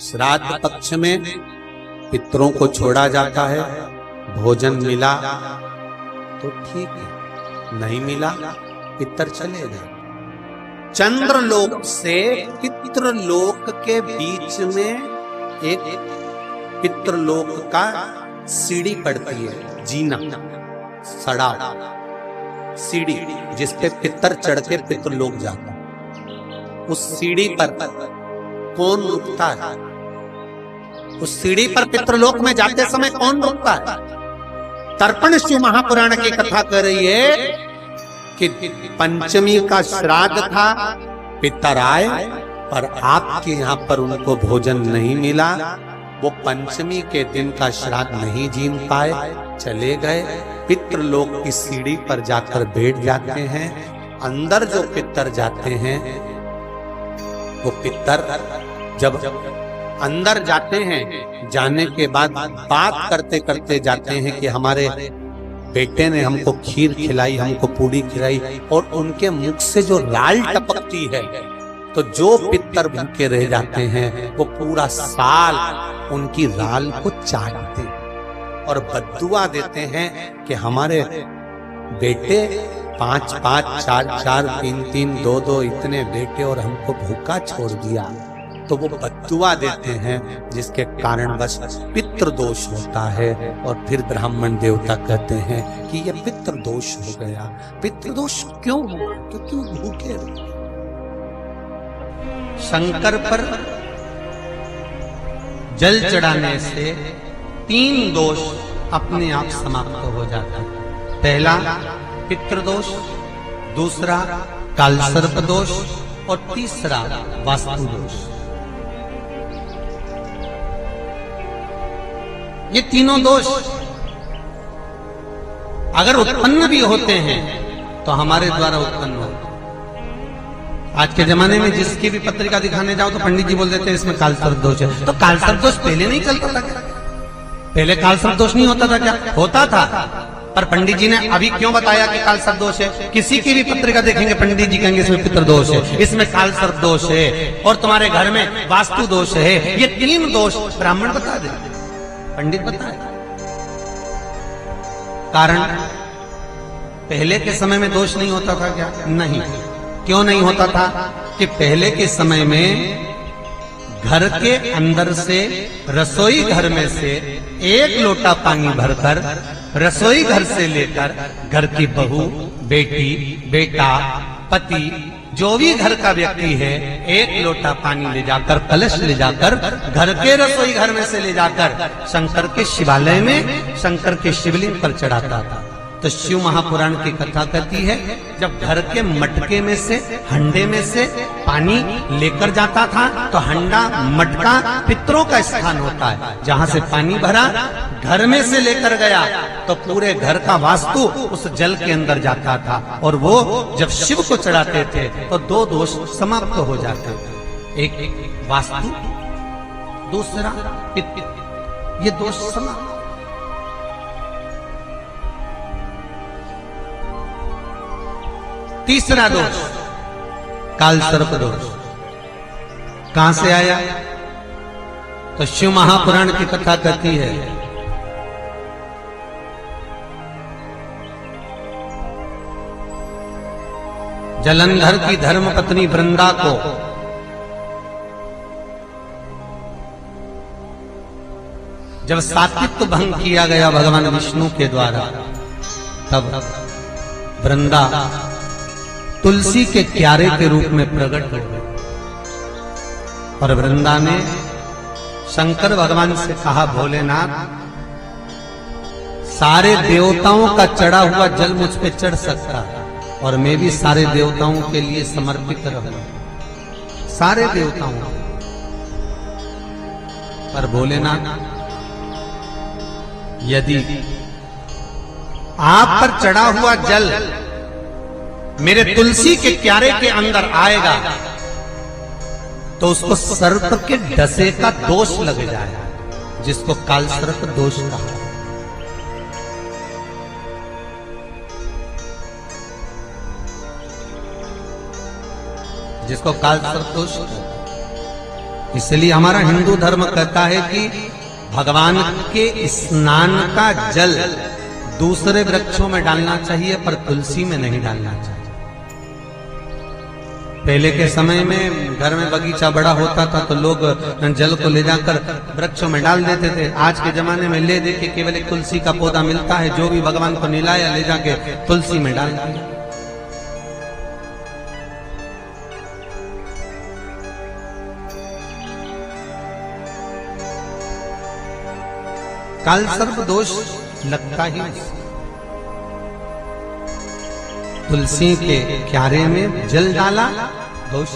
श्राद्ध पक्ष में पितरों को छोड़ा जाता है, भोजन मिला तो ठीक है, नहीं मिला पितर चले गए। चंद्रलोक से पितृलोक के बीच में एक पितृलोक का सीढ़ी पड़ती है, जीना सड़ा सीढ़ी जिस पे पितर चढ़ के पितृलोक जाता है। उस सीढ़ी पर कौन रुकता है? उस सीढ़ी पर पितृलोक में जाते समय कौन रुकता है? तर्पण शिव महापुराण की कथा कर रही है कि पंचमी का श्राद्ध था, पितर आए पर आपके यहाँ पर उनको भोजन नहीं मिला। वो पंचमी के दिन का श्राद्ध नहीं जीन पाए, चले गए। पितृलोक की सीढ़ी पर जाकर बैठ जाते हैं। अंदर जो पितर जाते हैं, वो पितर जब अंदर जाते हैं, जाने के बाद बात करते करते जाते हैं कि हमारे बेटे ने हमको खीर खिलाई, हमको पूड़ी खिलाई, और उनके मुख से जो लाल टपकती है, तो जो पितर भूखे रह जाते हैं वो पूरा साल उनकी लाल को चाटते हैं और बद्दुआ देते हैं कि हमारे बेटे 5 5 4 4 3 3 2 2 इतने बेटे और हमको भूखा छोड़ दिया। तो वो बद्दुआ देते हैं, जिसके कारणवश पितृदोष होता है। और फिर ब्राह्मण देवता कहते हैं कि ये पितृदोष हो गया। पितृदोष क्यों हुआ? क्योंकि भूखे रहे। शंकर पर जल चढ़ाने से 3 दोष अपने आप समाप्त हो जाता है। पहला पितृदोष, दूसरा कालसर्प दोष और तीसरा वास्तु दोष। ये तीनों दोष अगर उत्पन्न भी होते हैं तो हमारे द्वारा उत्पन्न होते हैं। आज के जमाने में जिसकी भी पत्रिका दिखाने जाओ तो पंडित जी बोल देते हैं इसमें कालसर्प दोष है। तो कालसर्प दोष पहले नहीं चलता था क्या? पहले कालसर्प दोष नहीं होता था क्या? होता था, पर पंडित जी ने अभी क्यों बताया कि कालसर्प दोष है? किसी की भी पत्रिका देखेंगे पंडित जी कहेंगे इसमें पितृदोष है, इसमें कालसर्प दोष है, और तुम्हारे घर में वास्तु दोष है। ये 3 दोष ब्राह्मण बता दे, पंडित बताए। कारण पहले के समय में दोष नहीं होता था क्या? नहीं। क्यों नहीं होता था? कि पहले के समय में घर के अंदर से, रसोई घर में से 1 लोटा पानी भरकर रसोई घर से लेकर घर की बहू, बेटी, बेटा, पति, जो भी घर का व्यक्ति है, 1 लोटा पानी ले जाकर, कलश ले जाकर घर के रसोई घर में से ले जाकर शंकर के शिवालय में, शंकर के शिवलिंग पर चढ़ाता था। तो शिव महापुराण की कथा कहती है, जब घर के मटके में से, हंडे में से पानी लेकर जाता था, तो हंडा, मटका पितरों का स्थान होता है। जहां से पानी भरा, घर में से लेकर गया तो पूरे घर का वास्तु उस जल के अंदर जाता था। और वो जब शिव को चढ़ाते थे तो 2 दोष समाप्त हो जाते थे। एक वास्तु, दूसरा पितृ। ये दोष समाप्त। तीसरा दोष कालसर्प दोष कहां से आया? तो शिव महापुराण की कथा कहती है, जलंधर की धर्मपत्नी वृंदा को जब सात्वित्व भंग किया गया भगवान विष्णु के द्वारा, तब वृंदा तुलसी के क्यारे के रूप में प्रकट हो गई। और वृंदा ने शंकर भगवान से कहा, भोलेनाथ, सारे देवताओं का चढ़ा हुआ जल मुझ पे चढ़ सकता है और मैं भी सारे देवताओं के लिए समर्पित रहूं, सारे देवताओं। पर भोलेनाथ, यदि आप पर चढ़ा हुआ जल मेरे तुलसी के क्यारे के अंदर आएगा तो उसको सर्प के डसे का दोष लग जाएगा, जिसको कालसर्प दोष कहा। जिसको कालसर्प दोष, इसलिए हमारा हिंदू धर्म कहता है कि भगवान के स्नान का जल दूसरे वृक्षों में डालना चाहिए, पर तुलसी में नहीं डालना चाहिए। पहले के समय में घर में बगीचा बड़ा होता था तो लोग जल को ले जाकर वृक्षों में डाल देते थे। आज के जमाने में ले दे के केवल एक तुलसी का पौधा मिलता है, जो भी भगवान को निलाया ले जाके तुलसी में डाल दिया। काल सर्प दोष लगता ही तुलसी के क्यारे में जल डाला दोष।